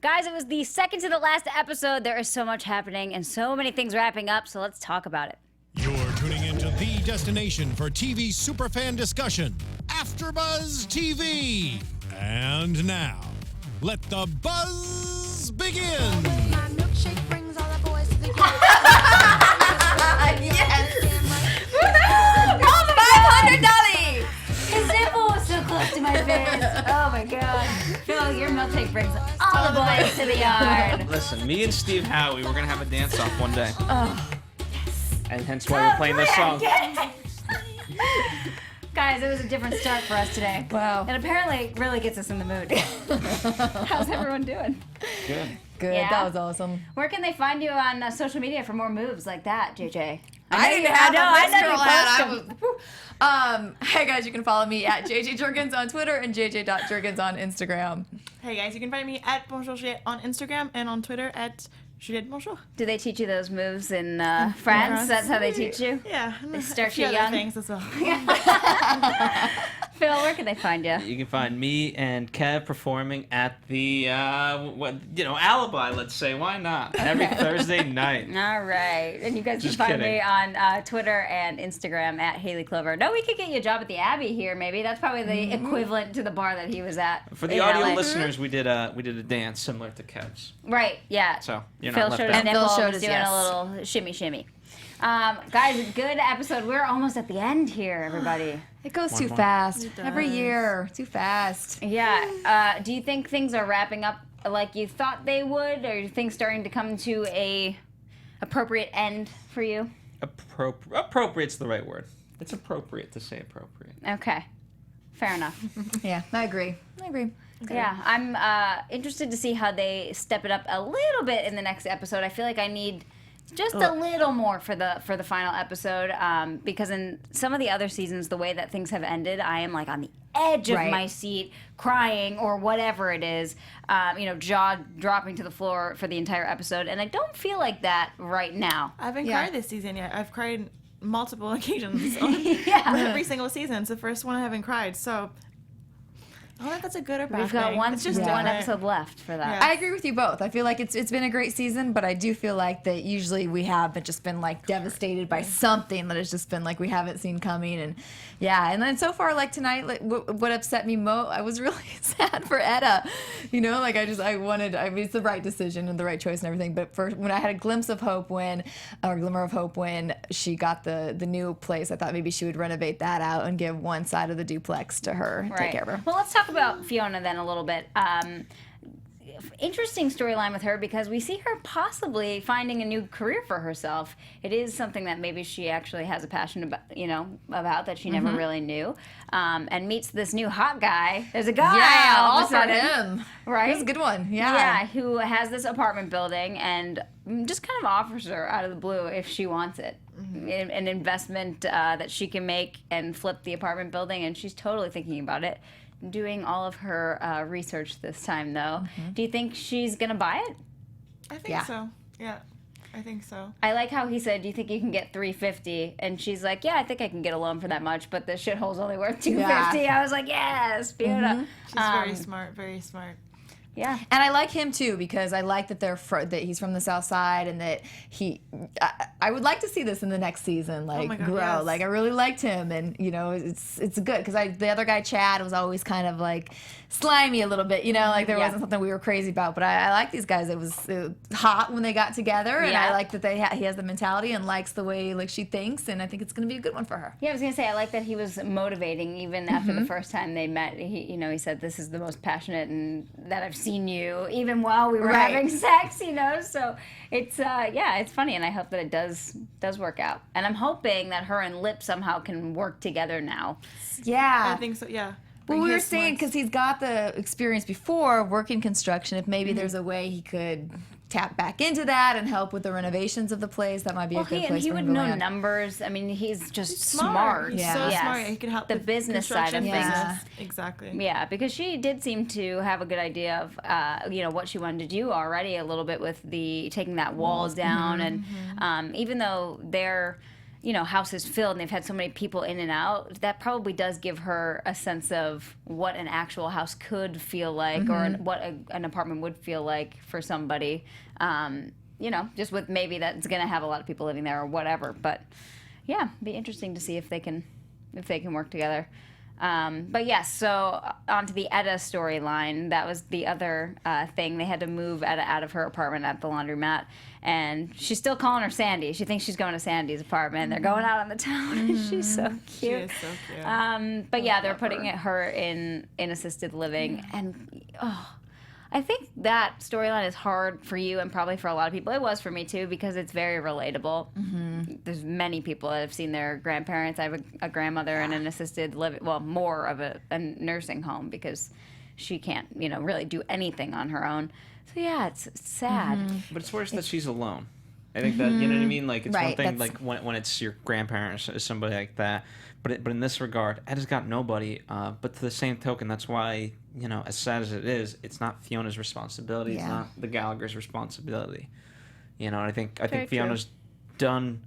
Guys, it was the second to the last episode. There is so much happening and so many things wrapping up, so let's talk about it. You're tuning into the destination for TV superfan discussion, AFTERBUZZ TV. And now, let the buzz begin. Yes! $500! His nipple was so close to my face. Oh my god. Phil, your milkshake brings all the boys to the yard. Listen, me and Steve Howie, we're gonna have a dance-off one day. Oh, And hence why we're playing this song. Guys, it was a different start for us today. Wow. And apparently it really gets us in the mood. How's everyone doing? Good. Good, Yeah. that was awesome. Where can they find you on social media for more moves like that, JJ? I didn't have I a know girl you hat. post them. Hey guys, you can follow me at JJ Jurgens on Twitter and JJ.Jurgens on Instagram. Hey guys, you can find me at Bonjour Juliet on Instagram and on Twitter at Juliet Bonjour. Do they teach you those moves in France? That's how they teach you? Yeah. They start a few you other young. things as well. Phil, where can they find you? You can find me and Kev performing at the, Alibi, let's say. Why not? Every Thursday night. All right. And you guys Just can find kidding. me on Twitter and Instagram at Hayley Clover. No, we could get you a job at the Abbey here, maybe. That's probably the equivalent to the bar that he was at. For the in audio LA. listeners, we did a dance similar to Kev's. Right, yeah. So you're Phil not showed left his out. And Phil nipple, showed was his doing yes. a little shimmy. Guys, good episode. We're almost at the end here, everybody. It goes One too more. fast. It Every does. year. Too fast. Yeah. Do you think things are wrapping up like you thought they would, or are things starting to come to a appropriate end for you? Appropriate's the right word. It's appropriate to say appropriate. Okay. Fair enough. Yeah, I agree. Yeah, I'm interested to see how they step it up a little bit in the next episode. I feel like I need just a little more for the final episode, because in some of the other seasons, the way that things have ended, I am like on the edge of Right. my seat, crying or whatever it is, jaw dropping to the floor for the entire episode, and I don't feel like that right now. I haven't Yeah. cried this season yet. I've cried multiple occasions on Yeah. every single season. It's the first one I haven't cried. So I don't know if that's a good or bad We've got thing. one It's just one different. episode left for that. Yeah. I agree with you both. I feel like it's been a great season, but I do feel like that usually we have just been like devastated by something that has just been like we haven't seen coming, and and then so far like tonight, like what upset me I was really sad for Etta. I mean it's the right decision and the right choice and everything, but when I had a glimmer of hope when she got the new place, I thought maybe she would renovate that out and give one side of the duplex to her, and take care of her. Well, let's talk about Fiona then a little bit. Interesting storyline with her because we see her possibly finding a new career for herself. It is something that maybe she actually has a passion about that she never really knew, and meets this new hot guy. There's a guy all of a offered sudden, him. right? It was a good one. Yeah, who has this apartment building and just kind of offers her out of the blue if she wants it. An investment that she can make and flip the apartment building, and she's totally thinking about it. Doing all of her research this time, though. Do you think she's going to buy it? I think Yeah. so. Yeah, I think so. I like how he said, do you think you can get $350? And she's like, yeah, I think I can get a loan for that much, but the shithole's only worth $250. I was like, yes, Fiona. She's very smart, very smart. Yeah. And I like him too because I like that that he's from the South Side and that I would like to see this in the next season, like my God, grow. yes. Like I really liked him, and it's good because the other guy Chad was always kind of like slimy a little bit, like there wasn't something we were crazy about. But I like these guys. It was hot when they got together, and I like that he has the mentality and likes the way like she thinks, and I think it's gonna be a good one for her. Yeah, I was gonna say I like that he was motivating even after the first time they met. He said this is the most passionate and that I've seen you, even while we were having sex. So it's it's funny, and I hope that it does work out. And I'm hoping that her and Lip somehow can work together now. Yeah, I think so, yeah. Well, we Bring were his saying smarts. because he's got the experience before working construction. If maybe there's a way he could tap back into that and help with the renovations of the place, that might be a good place He for would him to know land. numbers. I mean, he's just He's smart. He's Yeah. so Yes. smart. He can help the with business side of construction, things. Yeah. business. Exactly. Yeah, because she did seem to have a good idea of, what she wanted to do already a little bit with the taking that walls down, and even though they're house is filled and they've had so many people in and out, that probably does give her a sense of what an actual house could feel like, or what an apartment would feel like for somebody. Just with maybe that's going to have a lot of people living there or whatever. But yeah, it'd be interesting to see if they can work together. But yes, so onto the Etta storyline. That was the other thing. They had to move Etta out of her apartment at the laundromat, and she's still calling her Sandy. She thinks she's going to Sandy's apartment. They're going out on the town, and she's so cute. She is so cute. But yeah, they're putting her in assisted living, and I think that storyline is hard for you and probably for a lot of people. It was for me too, because it's very relatable. There's many people that have seen their grandparents. I have a grandmother in an assisted living, well, more of a nursing home, because she can't, really do anything on her own. So yeah, it's sad. But it's worse that she's alone. I think that, you know what I mean? Like, it's one Right, thing, that's- like, when it's your grandparents or somebody like that. But in this regard, Edda's got nobody. But to the same token, that's why, as sad as it is, it's not Fiona's responsibility. It's Yeah. not the Gallagher's responsibility. And I think Very Fiona's done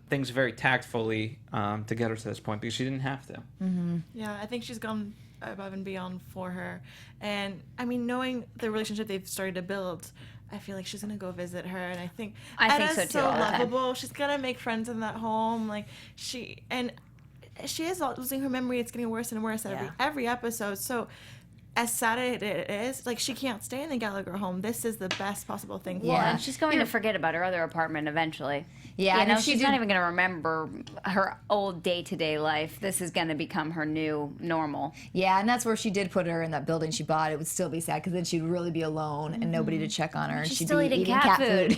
things very tactfully to get her to this point, because she didn't have to. Yeah, I think she's gone above and beyond for her. And I mean, knowing the relationship they've started to build, I feel like she's gonna go visit her, and I think Edda's so too, so all the time. lovable. She's gonna make friends in that home. Like she is losing her memory. It's getting worse and worse every episode. So as sad as it is, like, she can't stay in the Gallagher home. This is the best possible thing for Well, her. and she's going to forget about her other apartment eventually. Yeah, and if she she's did- not even going to remember her old day-to-day life. This is going to become her new normal. Yeah, and that's where she did put her in that building she bought. It would still be sad, because then she'd really be alone and nobody to check on her. And She's she'd still be eating cat food.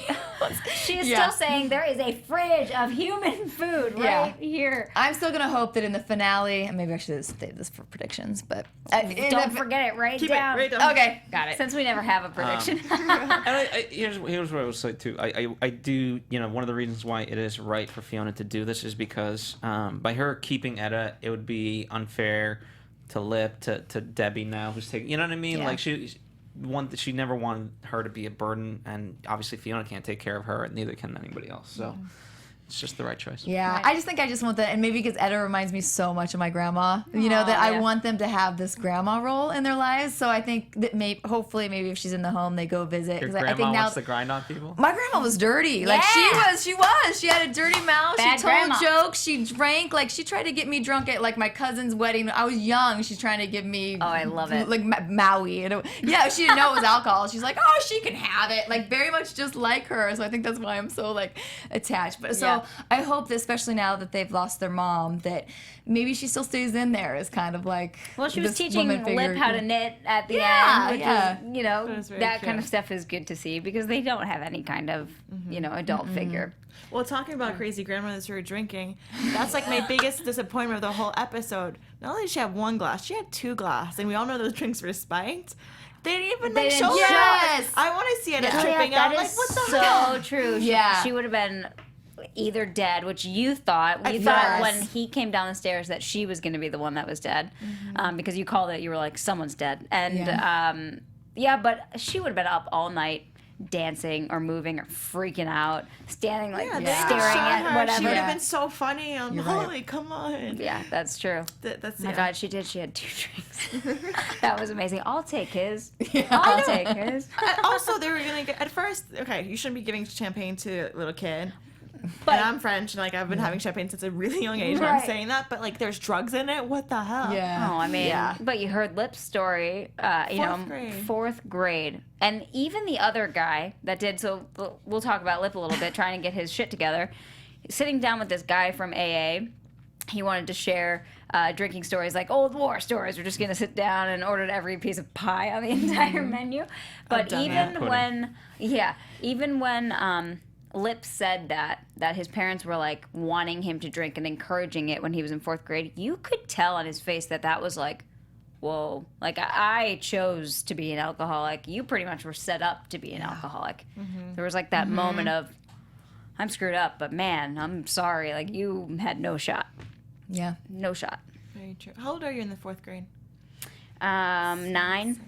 She is Yeah. still saying there is a fridge of human food Yeah. right here. I'm still gonna hope that in the finale, and maybe I should have saved this for predictions, but Don't forget it. Write Keep down. it right down. Okay, got it. Since we never have a prediction. And here's what I will say too. I do, one of the reasons why it is right for Fiona to do this is because by her keeping Etta, it would be unfair to Lip, to Debbie now, who's taking, you know what I mean? Yeah. Like, she never wanted her to be a burden, and obviously Fiona can't take care of her, and neither can anybody else. So it's just the right choice. Yeah, Right. I just think I just want that, and maybe because Etta reminds me so much of my grandma, that I yeah. want them to have this grandma role in their lives. So I think that hopefully if she's in the home, they go visit. Your 'Cause I grandma think now wants to grind on people? my grandma was dirty. Like Yeah. she was. She had a dirty mouth. Bad she told grandma. jokes. She drank. Like she tried to get me drunk at like my cousin's wedding. I was young. She's trying to give me. Oh, I love it. Like Maui. Yeah, she didn't know it was alcohol. She's like, oh, she can have it. Like very much just like her. So I think that's why I'm so like attached. But so Yeah. I hope that, especially now that they've lost their mom, that maybe she still stays in there as kind of like. Well, she was this teaching woman figure. Lip how to knit at the Yeah, end, which yeah. is, That was very that kind cute. of stuff is good to see, because they don't have any kind of, adult figure. Well, talking about crazy grandmothers who are drinking, that's like my biggest disappointment of the whole episode. Not only did she have one glass, she had 2 glasses, and we all know those drinks were spiked. They didn't even They like didn't show show that. us. I want to see it Yeah. tripping that out. Like, is what the so hell? true. Yeah. She would have been either dead, which you thought. We Yes. thought when he came down the stairs that she was going to be the one that was dead, Mm-hmm. because you called it. You were like, someone's dead. And Yeah. but she would have been up all night, dancing or moving or freaking out, standing like Yeah, they staring didn't show at her. whatever. She would Yeah. have been so funny. You're right. Holy, come on. Yeah, that's true. That's My yeah. God, she did. She had 2 drinks. That was amazing. I'll take his. Yeah. I'll take his. Also, they were gonna get at first. Okay, you shouldn't be giving champagne to a little kid. But- and I'm French, and like I've been having champagne since a really young age. And I'm Right. saying that, but like there's drugs in it. What the hell? Yeah. Oh, I mean, Yeah. but you heard Lip's story, Fourth grade. 4th grade. And even the other guy that did, so we'll talk about Lip a little bit, trying to get his shit together. Sitting down with this guy from AA, he wanted to share drinking stories, like old war stories. We're just going to sit down and ordered every piece of pie on the entire menu. But done even that. when Lip said that his parents were like wanting him to drink and encouraging it when he was in 4th grade, you could tell on his face that was like, whoa, like I chose to be an alcoholic. You pretty much were set up to be an alcoholic. There was like that moment of, I'm screwed up, but man, I'm sorry. Like you had no shot. Yeah. No shot. Very true. How old are you in the 4th grade? 9,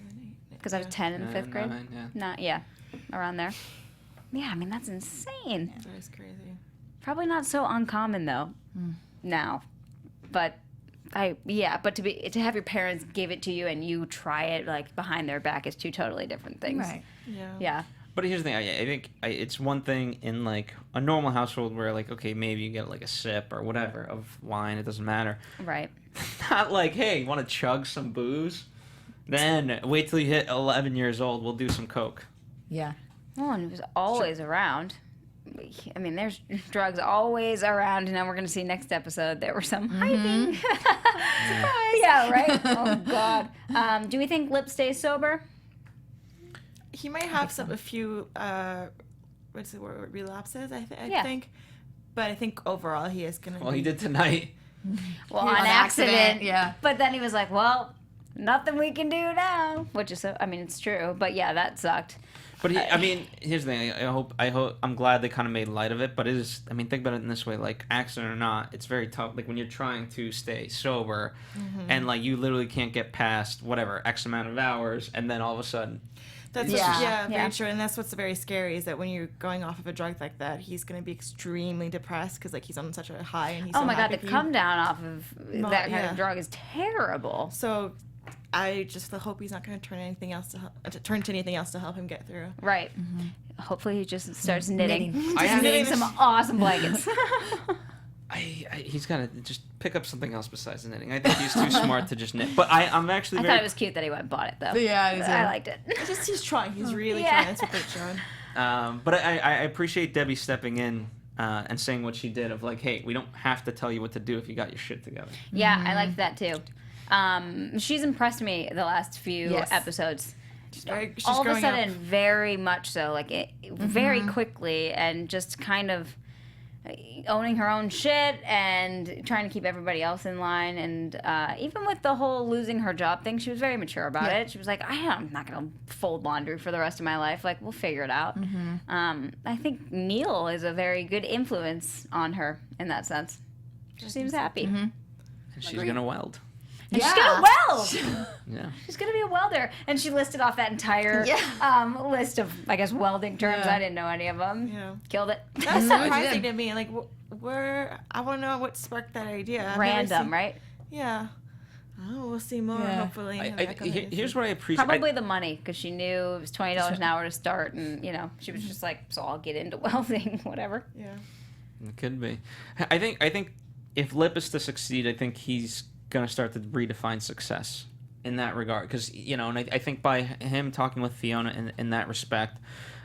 because I was 10 in 5th grade. 9, yeah. Not, yeah, around there. Yeah, I mean, that's insane. That is crazy. Probably not so uncommon though now, but but to have your parents give it to you and you try it like behind their back is two totally different things. Right. Yeah. But here's the thing. I think it's one thing in like a normal household where like, okay, maybe you get like a sip or whatever of wine. It doesn't matter. Right. Not like, hey, you want to chug some booze? Then wait till you hit 11 years old. We'll do some coke. Yeah. Well, and it was always around. I mean, there's drugs always around, and now we're going to see next episode there were some hiding. Surprise! Yeah, right? Oh, God. Do we think Lip stays sober? He might have a few, what's the word, relapses, I think. But I think overall he is going to Well, he did tonight. Well, on accident. Yeah. But then he was like, well, nothing we can do now. Which is, it's true. But yeah, that sucked. But here's the thing. I'm glad they kind of made light of it. But it is. Think about it in this way: like accident or not, it's very tough. Like when you're trying to stay sober, and like you literally can't get past whatever X amount of hours, and then all of a sudden, that's very true. And that's what's very scary is that when you're going off of a drug like that, he's going to be extremely depressed because like he's on such a high and he's. Oh my God, the come down off of that kind of drug is terrible. So. I just hope he's not going to turn to anything else to help him get through. Right. Hopefully he just starts knitting. He's knitting some awesome blankets. He's got to just pick up something else besides knitting. I think he's too smart to just knit. But I'm actually I thought it was cute that he went and bought it, though. Yeah, I liked it. He's trying. He's really trying. That's what they're showing. But I appreciate Debbie stepping in and saying what she did of like, hey, we don't have to tell you what to do if you got your shit together. Yeah, I liked that too. She's impressed me the last few episodes. She's all of a sudden, up. very much so, like very quickly, and just kind of owning her own shit and trying to keep everybody else in line. And even with the whole losing her job thing, she was very mature about it. She was like, I'm not going to fold laundry for the rest of my life. Like, we'll figure it out. I think Neil is a very good influence on her in that sense. She seems happy. And she's going to weld. And she's gonna weld. Yeah. She's gonna be a welder. And she listed off that entire list of, I guess, welding terms. I didn't know any of them. Yeah. Killed it. That's surprising to me. Like, I want to know what sparked that idea. Random, right? Yeah. Oh, we'll see more, hopefully. Here's what I appreciate. Probably the money, because she knew it was $20 an hour to start, and, she was just like, so I'll get into welding, whatever. Yeah. It could be. I think if Lip is to succeed, I think he's going to start to redefine success in that regard, because and I think by him talking with Fiona in that respect,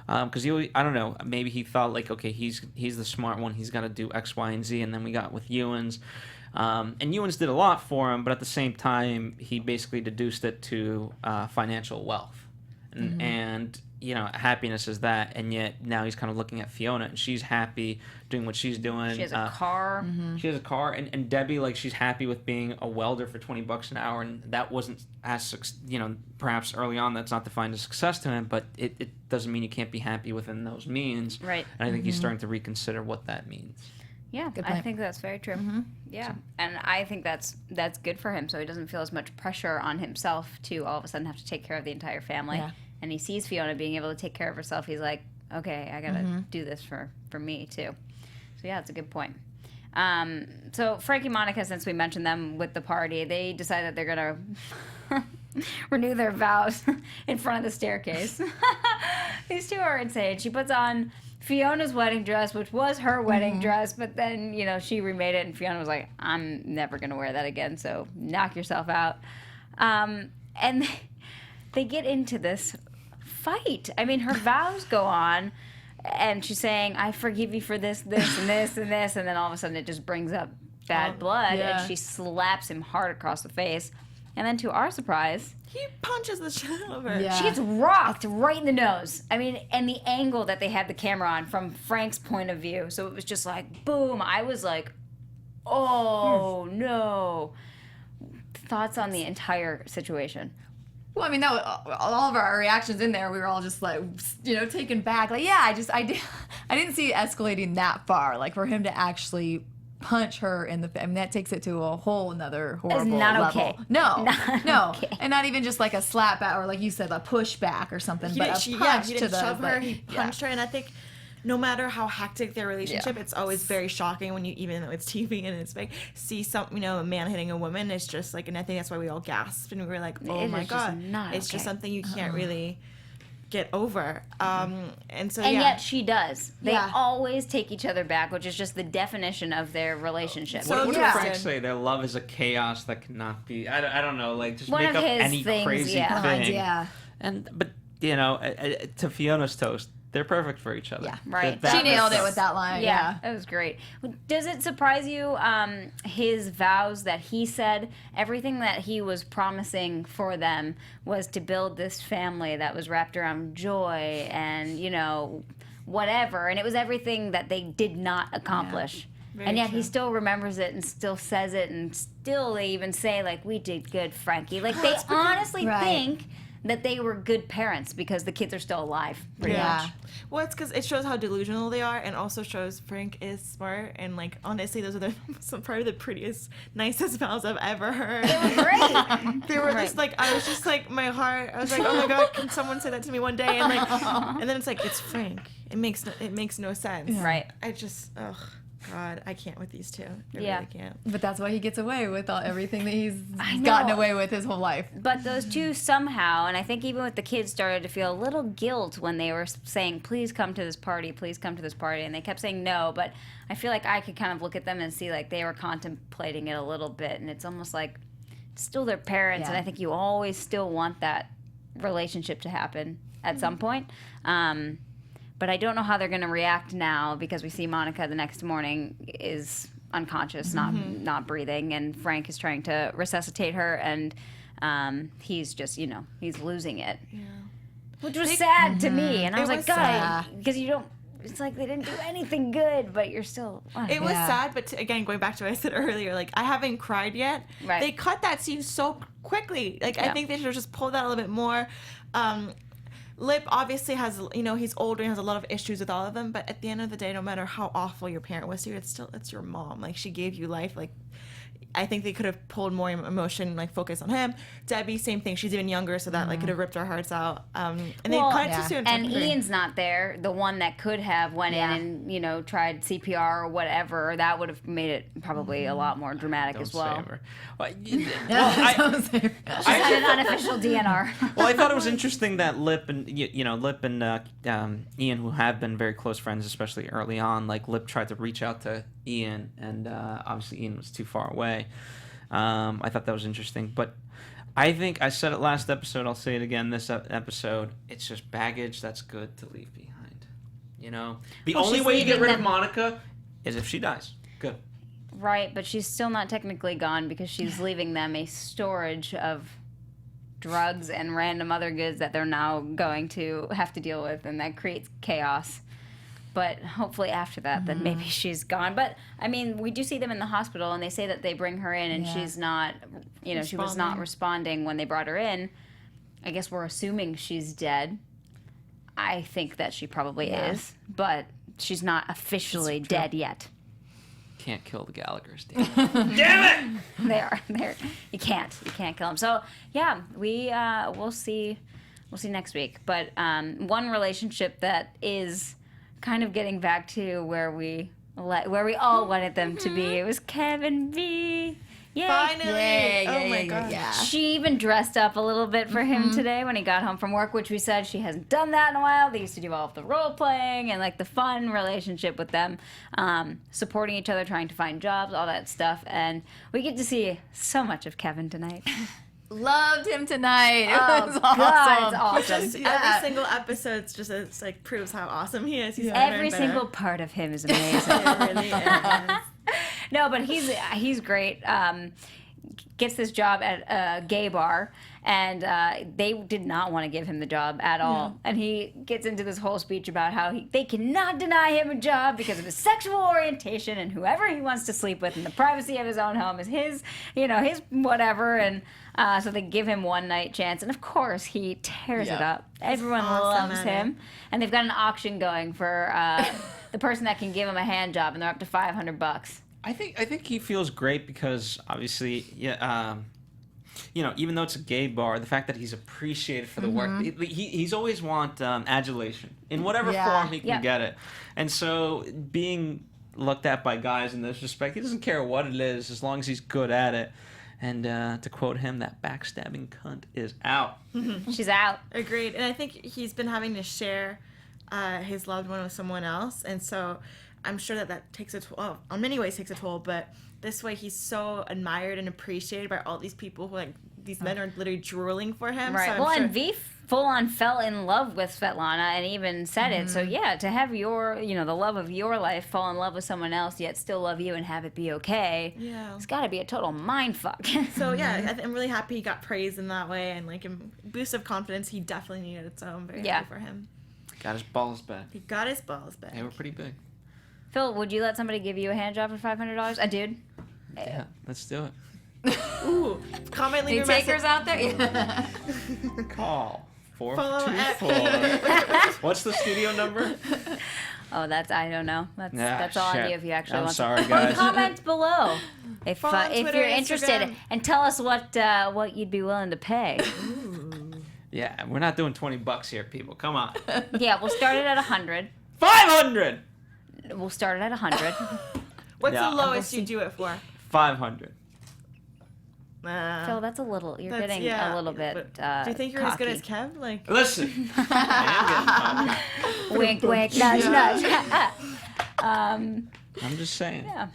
because I don't know, maybe he thought like, okay, he's the smart one, he's got to do X, Y, and Z, and then we got with Jurgens, and Jurgens did a lot for him, but at the same time he basically deduced it to financial wealth, and happiness is that, and yet now he's kind of looking at Fiona, and she's happy doing what she's doing. She has a car. She has a car, and Debbie, like, she's happy with being a welder for $20 an hour, and that wasn't as, perhaps early on that's not defined as success to him, but it doesn't mean you can't be happy within those means. Right. And I think he's starting to reconsider what that means. Yeah, I think that's very true. Yeah, and I think that's good for him, so he doesn't feel as much pressure on himself to all of a sudden have to take care of the entire family. Yeah. And he sees Fiona being able to take care of herself. He's like, okay, I gotta do this for me too. So yeah, it's a good point. So Frankie and Monica, since we mentioned them with the party, they decide that they're gonna renew their vows in front of the staircase. These two are insane. She puts on Fiona's wedding dress, which was her wedding dress, but then, she remade it, and Fiona was like, I'm never gonna wear that again, so knock yourself out. And they get into this fight. I mean, her vows go on, and she's saying, I forgive you for this, this, and this, and this, and then all of a sudden it just brings up bad blood, and she slaps him hard across the face. And then to our surprise, he punches the shit out of her. She gets rocked right in the nose. I mean, and the angle that they had the camera on from Frank's point of view, so it was just like, boom. I was like, oh, no. Thoughts on the entire situation? Well, I mean, that was, all of our reactions in there, we were all just like, taken back. Like, I didn't see it escalating that far. Like, for him to actually punch her in the face, I mean, that takes it to a whole another horrible level. That's not okay. No, Okay. And not even just like a slap back or like you said, a push back or something, but a punch he didn't to the shove her. like, He punched her, and I think no matter how hectic their relationship, it's always very shocking when you, even though it's TV and it's fake, see some, a man hitting a woman. It's just like, and I think that's why we all gasped and we were like, oh my God, it's just something you can't really get over. And so, yet she does. They always take each other back, which is just the definition of their relationship. What did Frank say? Their love is a chaos that cannot be. I don't know. Like just make up any crazy thing. But to Fiona's toast, they're perfect for each other. Yeah, right. She nailed it with that line. Yeah, that was great. Does it surprise you, his vows that he said, everything that he was promising for them was to build this family that was wrapped around joy and, whatever. And it was everything that they did not accomplish. Yeah. And yet he still remembers it and still says it, and still they even say, like, we did good, Frankie. Like, they honestly think that they were good parents because the kids are still alive, pretty much. Well, it's because it shows how delusional they are, and also shows Frank is smart. And like, honestly, those are probably the prettiest, nicest vows I've ever heard. They were great. They were just like, I was just like, my heart. I was like, oh my God, can someone say that to me one day? And like, and then it's like, it's Frank. It makes no sense. Right. I just, God, I can't with these two. I really can't. But that's why he gets away with everything that he's gotten away with his whole life. But those two somehow, and I think even with the kids, started to feel a little guilt when they were saying, please come to this party, please come to this party. And they kept saying no, but I feel like I could kind of look at them and see like they were contemplating it a little bit. And it's almost like it's still their parents. And I think you always still want that relationship to happen at some point. But I don't know how they're going to react now because we see Monica the next morning is unconscious, not breathing, and Frank is trying to resuscitate her, and he's just, he's losing it. Yeah. Which was sad to me, and I was like, God, because you don't, it's like they didn't do anything good, but you're still... It was sad, but again, going back to what I said earlier, like, I haven't cried yet. Right. They cut that scene so quickly. Like, I think they should have just pulled that a little bit more. Lip obviously has, he's older and has a lot of issues with all of them, but at the end of the day, no matter how awful your parent was to you, it's your mom. Like, she gave you life. Like, I think they could have pulled more emotion, like, focus on him. Debbie, same thing. She's even younger, so that, like, could have ripped our hearts out. And they cut it too soon. And Ian's not there, the one that could have went in and, tried CPR or whatever. That would have made it probably a lot more dramatic as well. I had an unofficial DNR. Well, I thought it was interesting that Lip and Ian, who have been very close friends, especially early on, like Lip tried to reach out to Ian, and obviously Ian was too far away. I thought that was interesting, but I think I said it last episode. I'll say it again this episode. It's just baggage that's good to leave behind. The only way you get rid of Monica is if she dies. Good. Right, but she's still not technically gone because she's leaving them a storage of drugs and random other goods that they're now going to have to deal with, and that creates chaos. But hopefully after that, then maybe she's gone. But, I mean, we do see them in the hospital, and they say that they bring her in, and she's not, she was not responding when they brought her in. I guess we're assuming she's dead. I think that she probably is, but she's not officially dead yet. Can't kill the Gallaghers. Damn it! They're you can't kill them. So yeah, we'll see next week. But one relationship that is kind of getting back to where we all wanted them to be. It was Kev and V. Yay. Finally! Oh my God. Yeah. She even dressed up a little bit for him today when he got home from work, which we said she hasn't done that in a while. They used to do all of the role playing and like the fun relationship with them, supporting each other, trying to find jobs, all that stuff. And we get to see so much of Kevin tonight. Loved him tonight. It was God, awesome. it's awesome. Every single episode just proves how awesome he is. He's Every single part of him is amazing. It really is. No, but he's great. Gets this job at a gay bar, and they did not want to give him the job at all. No. And he gets into this whole speech about how they cannot deny him a job because of his sexual orientation, and whoever he wants to sleep with in the privacy of his own home is his whatever. And so they give him one night chance, and of course he tears it up. Everyone loves him, and they've got an auction going for the person that can give him a hand job, and they're up to $500. I think he feels great because obviously, even though it's a gay bar, the fact that he's appreciated for the work, he's always want adulation in whatever form he can get it. And so being looked at by guys in this respect, he doesn't care what it is as long as he's good at it. And to quote him, that backstabbing cunt is out. She's out. Agreed. And I think he's been having to share his loved one with someone else. And so I'm sure that takes a toll. Oh, in many ways takes a toll. But this way he's so admired and appreciated by all these people who, these men are literally drooling for him. Right. So And V full on fell in love with Svetlana and even said it. So yeah, to have your, the love of your life fall in love with someone else yet still love you and have it be okay. Yeah. It's got to be a total mind fuck. So yeah, I'm really happy he got praised in that way and a boost of confidence he definitely needed. So I'm very happy for him. Got his balls back. He got his balls back. They were pretty big. Phil, would you let somebody give you a hand job for $500? A dude? Yeah, let's do it. Ooh, comment, leave Any your takers message. out there? Yeah. Call Follow 424. What's the studio number? Oh, I don't know. That's all shit. on you if you actually I'm want sorry, to. guys. Comment below if Follow on Twitter, you're interested Instagram. and tell us what you'd be willing to pay. Yeah, we're not doing $20 here, people. Come on. Yeah, we'll start it at 100. 500. We'll start it at 100. What's Yeah. the lowest you do it for? 500. Phil, that's a little. You're That's- getting yeah, a little bit. but do you think you're as good as cocky. Kev? Listen. I am getting Wink, wink, nudge, nudge. I'm just saying. Yeah.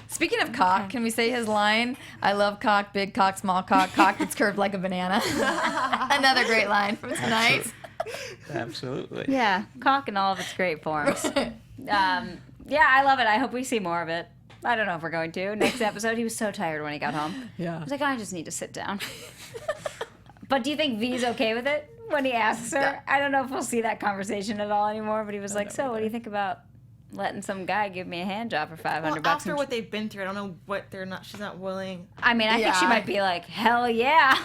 Speaking of cock, can we say his line? I love cock, big cock, small cock, cock that's curved like a banana. Another great line from tonight. Absolutely. Yeah, cock in all of its great forms. Yeah, I love it. I hope we see more of it. I don't know if we're going to. Next episode, he was so tired when he got home. Yeah. I was like, I just need to sit down. But do you think V's okay with it when he asks her? I don't know if we'll see that conversation at all anymore, but he was like, so what do you think about letting some guy give me a hand job for $500? Well, after what they've been through, I don't know what she's not willing. I mean, I think she might be like, hell yeah.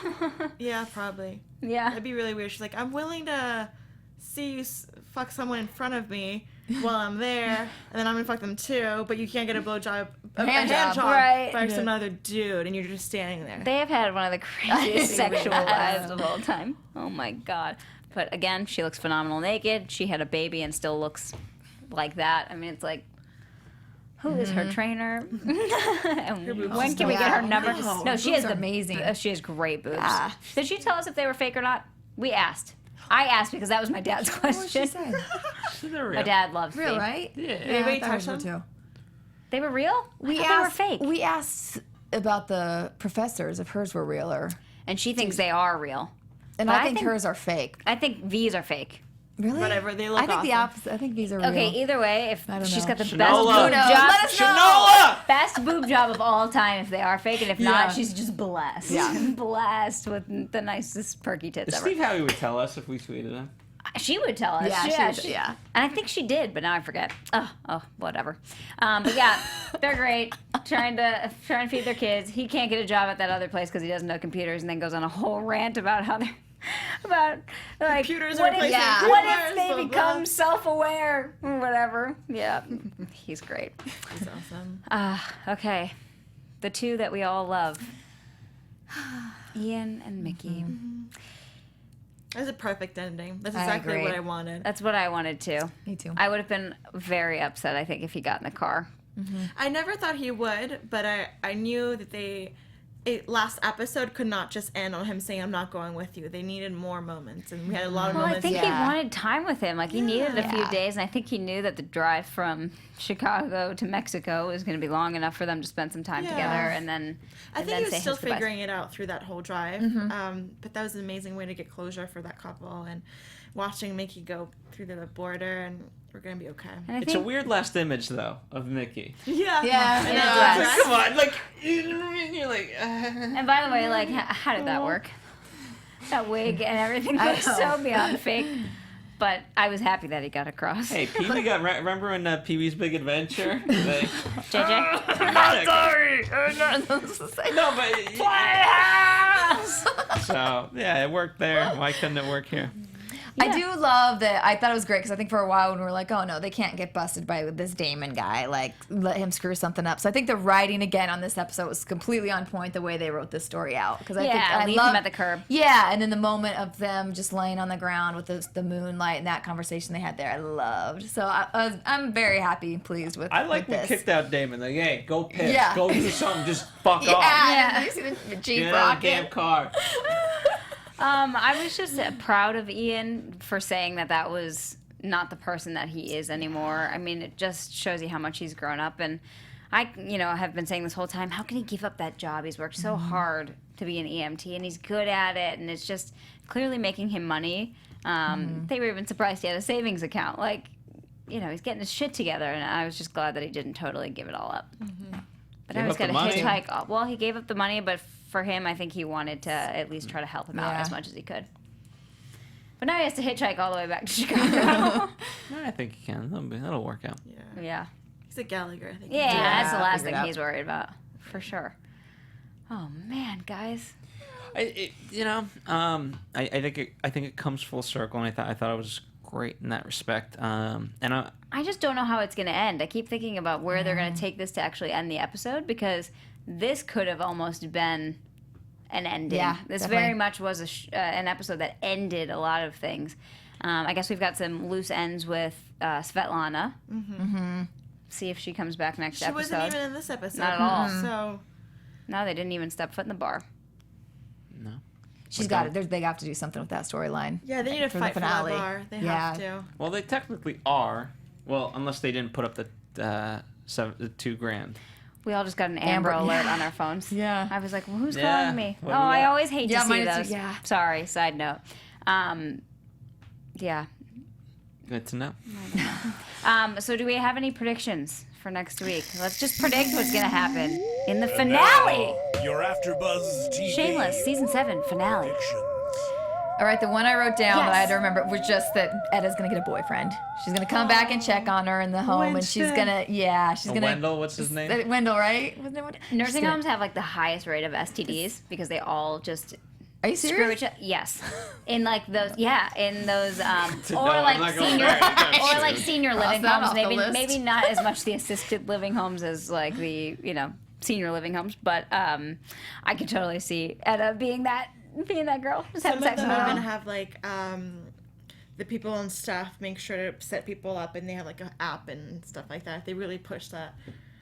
Yeah, probably. Yeah. That'd be really weird. She's like, I'm willing to see you fuck someone in front of me while I'm there, and then I'm gonna fuck them too, but you can't get a blowjob, a hand job Right. by some other dude, and you're just standing there. They have had one of the craziest sexual lives of all time. Oh my God. But again, she looks phenomenal naked. She had a baby and still looks like that. I mean, it's like, who is her trainer? And when can we get her number? Wow. No, she Boobs has are amazing. She has great boobs. Yeah. Did she tell us if they were fake or not? We asked. I asked because that was my dad's question. My dad loves Real, fake. right? Yeah. Anybody I thought touch it was them? too. They were real? We I thought asked. they were fake. We asked about the professors if hers were real or, And she thinks they are real. and But I I think think- hers are fake. I think V's are fake. Really? Whatever, they look I think the awesome. opposite. I think these are real. Okay, either way, if I don't she's know. got the best Shanola. boob knows? job, Let us know. Shanola! best boob job of all time if they are fake, and if Yeah. not, she's just blessed. Yeah. Blessed with the nicest perky tits ever. Steve Howie would tell us if we tweeted him. She would tell us. Yeah, she would, yeah. And I think she did, but now I forget. Oh, whatever. But yeah, they're great. Trying to feed their kids. He can't get a job at that other place because he doesn't know computers, and then goes on a whole rant about how they're like Computers are what if, replacing what computers, if they blah, blah. become self-aware or whatever. Yeah, he's great. That's awesome. Okay, the two that we all love, Ian and Mickey. That was a perfect ending. That's I exactly agree. what I wanted. That's what I wanted too. Me too. I would have been very upset, I think, if he got in the car. I never thought he would, but I knew that last episode could not just end on him saying, I'm not going with you. They needed more moments, and we had a lot of Well, I moments. think he Yeah. wanted time with him. Like, he needed a few Yeah. days, and I think he knew that the drive from Chicago to Mexico was going to be long enough for them to spend some time Yeah. together, and then I and think then he was say still his goodbyes. figuring it out through that whole drive. But that was an amazing way to get closure for that couple, and watching Mickey go through the border, and we're going to be okay. And I It's a think weird last image, though, of Mickey. Yeah. Yeah. And Yeah. that Like, come on, like, you're like, And by the way, like, how did that work? That wig and everything I was know. so beyond fake. But I was happy that he got across. hey, Pee Wee got, remember in Pee Wee's Big Adventure? Like, JJ? Not sorry. I'm not supposed to say. no, but, Playhouse! so, yeah, it worked there. Why couldn't it work here? I do love that. I thought it was great because I think for a while when we were like, oh no, they can't get busted by this Damon guy, like let him screw something up. So I think the writing again on this episode was completely on point the way they wrote this story out. Because I think I leave love him at the curb. Yeah, and then the moment of them just laying on the ground with the moonlight and that conversation they had there, I loved. So I'm very happy and pleased with. I like with we this. kicked out Damon. Like, hey, go piss, Yeah. go do something, just fuck off. Yeah, you see the Jeep Get out of the rocket. damn car. I was just proud of Ian for saying that was not the person that he is anymore. I mean, it just shows you how much he's grown up. And I, have been saying this whole time, how can he give up that job? He's worked so hard to be an EMT, and he's good at it, and it's just clearly making him money. They were even surprised he had a savings account. Like, he's getting his shit together, and I was just glad that he didn't totally give it all up. But now he's got to hitchhike. Well, he gave up the money, but for him, I think he wanted to at least try to help him out as much as he could. But now he has to hitchhike all the way back to Chicago. I think he can. That'll work out. Yeah. He's a Gallagher, I think. Yeah, that's the last figure thing it out. he's worried about, for sure. Oh man, guys. I think it comes full circle, and I thought it was great in that respect. And I just don't know how it's going to end. I keep thinking about where they're going to take this to actually end the episode, because this could have almost been an ending. Yeah, this definitely. very much was an episode that ended a lot of things. I guess we've got some loose ends with Svetlana. See if she comes back next episode. She wasn't even in this episode. Not at all. So No, they didn't even step foot in the bar. no. She's got it. They have to do something with that storyline. yeah, they need to For the fight for that finale. bar. They Yeah. have to. Well, they technically are. Well, unless they didn't put up the $2,000. We all just got an Amber Amber, Alert yeah. on our phones. Yeah. I was like, well, who's Yeah. calling me? What Oh, do we I got? always hate Yeah, to see mine those. too, yeah. Sorry, side note. Yeah. Good to know. So do we have any predictions for next week? Let's just predict what's going to happen in the finale. Your AfterBuzz TV. Shameless, season 7 finale. predictions. All right, the one I wrote down that I had Yes. to remember was just that Edda's gonna get a boyfriend. She's gonna come back and check on her in the home, and she's gonna, she's gonna. Wendell, what's his name? Wendell, right? Wasn't it Wendell? Nursing She's gonna- homes have like the highest rate of STDs because they all just Are you screw serious? each other. Yes, in like those, in those, or No, I'm like not going senior, there. That's or true. like senior Cross living that homes. off the list. Maybe not as much the assisted living homes as like the senior living homes, but I could totally see Edda being that girl, just Some having of sex them with her. even have like the people on staff make sure to set people up, and they have like an app and stuff like that. They really push that.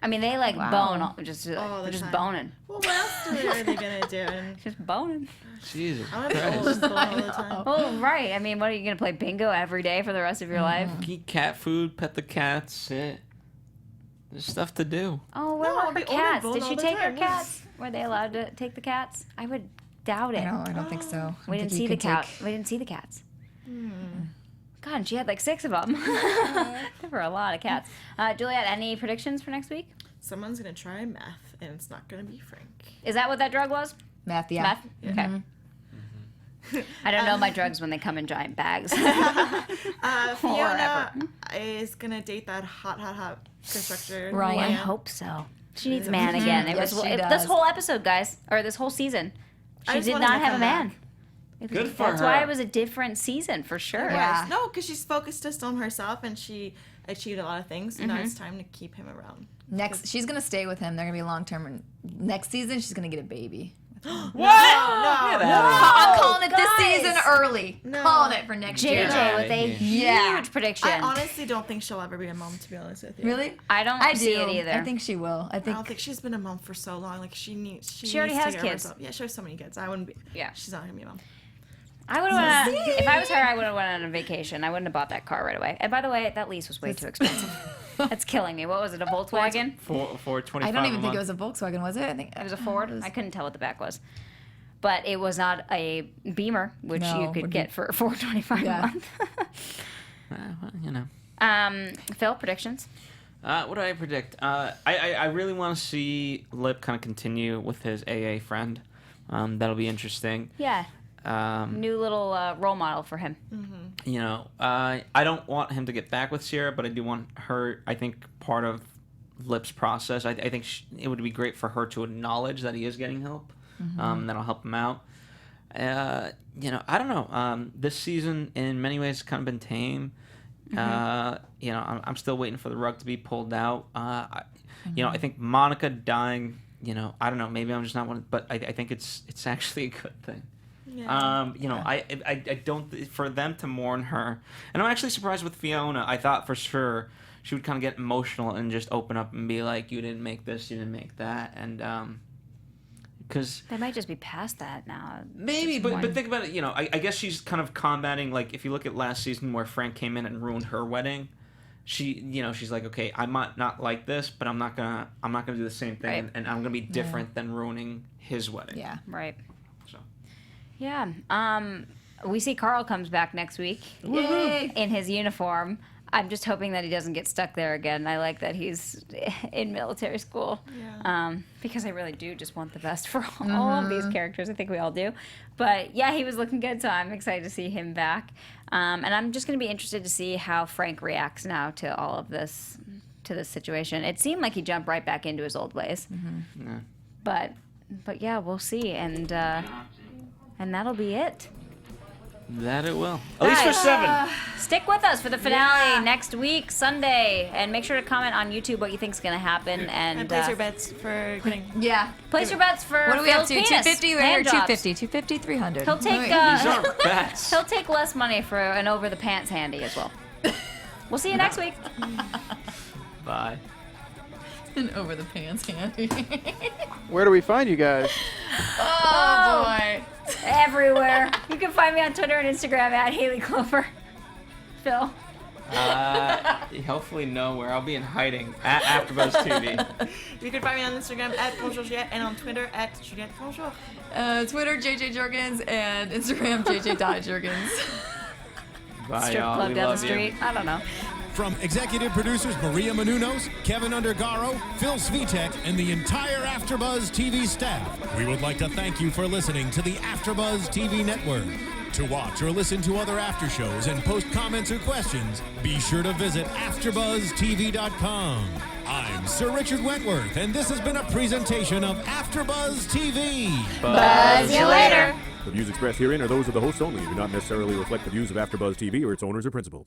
I mean, they like bone, just All the time. boning, Well, what else are they gonna do? And just boning. Jesus I'm gonna be Christ. old and bone all the time. Oh, right. I mean, what are you gonna play bingo every day for the rest of your life? Eat cat food, pet the cats. There's stuff to do. Oh, what No, I'll about her be old and cats? bone Did all she the take her time, cats? Were they allowed to take the cats? I would doubt it. I don't think so. We didn't see the cat. We didn't see the cats. God, and she had like 6 of them. There were a lot of cats. Juliet, any predictions for next week? Someone's gonna try meth, and it's not gonna be Frank. Is that what that drug was? Math, yeah. Meth? Okay. I don't know my drugs when they come in giant bags. Fiona is gonna date that hot constructor. Ryan. I hope so. She needs a man again. It Yes, was she this does. whole episode, guys, or this whole season. I She just did want him not to have a come man. back. Good for That's her. why it was a different season for sure. Yeah. No, because she's focused just on herself, and she achieved a lot of things. So now it's time to keep him around. She's gonna stay with him. They're gonna be long term. And next season, she's gonna get a baby. What? No, I'm calling it this guys. season early. No. Calling it for next year. JJ with a Yeah. huge prediction. I honestly don't think she'll ever be a mom. To be honest with you, Really? I don't I see do. it either. I think she will. I I think. don't think she's been a mom for so long. Like she needs. She already needs to has take care of kids. herself. Yeah, she has so many kids. I wouldn't be. Yeah. She's not gonna be a mom. I would have went if I was her, I would have went on a vacation. I wouldn't have bought that car right away. And by the way, that lease was way too expensive. That's killing me. What was it, a Volkswagen? For 25 I don't even a think it month. was a Volkswagen, was it? I think It was a Ford. I couldn't tell what the back was. But it was not a Beamer, which No, you could would get for $4.25 Yeah. a month. Well, you know. Phil, predictions? What do I predict? I really want to see Lip kind of continue with his AA friend. That'll be interesting. Yeah. New little role model for him. You know, I don't want him to get back with Sierra, but I do want her. I think part of Lip's process. I think it would be great for her to acknowledge that he is getting help. That'll help him out. You know, I don't know. This season, in many ways, kind of been tame. You know, I'm still waiting for the rug to be pulled out. You know, I think Monica dying. You know, I don't know. Maybe I'm just not one, but I think it's actually a good thing. Yeah. You know, I don't, for them to mourn her, and I'm actually surprised with Fiona. I thought for sure she would kind of get emotional and just open up and be like, "You didn't make this, you didn't make that," and because They might just be past that now. maybe, but think about it. You know, I guess she's kind of combating. Like, if you look at last season where Frank came in and ruined her wedding, she's like, okay, I might not like this, but I'm not gonna do the same thing, Right. and I'm gonna be different than ruining his wedding. Yeah. Right. So. Yeah. We see Carl comes back next week in his uniform. I'm just hoping that he doesn't get stuck there again. I like that he's in military school. Yeah. Because I really do just want the best for all of these characters. I think we all do. But yeah, he was looking good, so I'm excited to see him back. And I'm just going to be interested to see how Frank reacts now to all of this, to this situation. It seemed like he jumped right back into his old ways. Yeah. But yeah, we'll see. And that'll be it. That it will. At least for 7. Stick with us for the finale next week, Sunday, and make sure to comment on YouTube what you think's going to happen. And place your bets for getting. Yeah. Place your bets for What are we up Phil's to? penis. 250 or Hand jobs. 250? 250, 300. He'll take These aren't bets. he'll take less money for an over the pants handy as well. We'll see you next week. Bye. An over the pants handy. Where do we find you guys? Oh boy. Everywhere. You can find me on Twitter and Instagram at Hayley Clover. Phil. Hopefully nowhere. I'll be in hiding at AfterBuzz TV. You can find me on Instagram at Bonjour Juliet and on Twitter at Juliet Bonjour. Twitter, JJ Jurgens, and Instagram, JJ.Jurgens. Bye, Strip y'all. club We down the love you. street. I don't know. From executive producers Maria Menounos, Kevin Undergaro, Phil Svitek, and the entire AfterBuzz TV staff, we would like to thank you for listening to the AfterBuzz TV network. To watch or listen to other after shows and post comments or questions, be sure to visit AfterBuzzTV.com. I'm Sir Richard Wentworth, and this has been a presentation of AfterBuzz TV. Buzz you later. The views expressed herein are those of the hosts only and do not necessarily reflect the views of AfterBuzz TV or its owners or principals.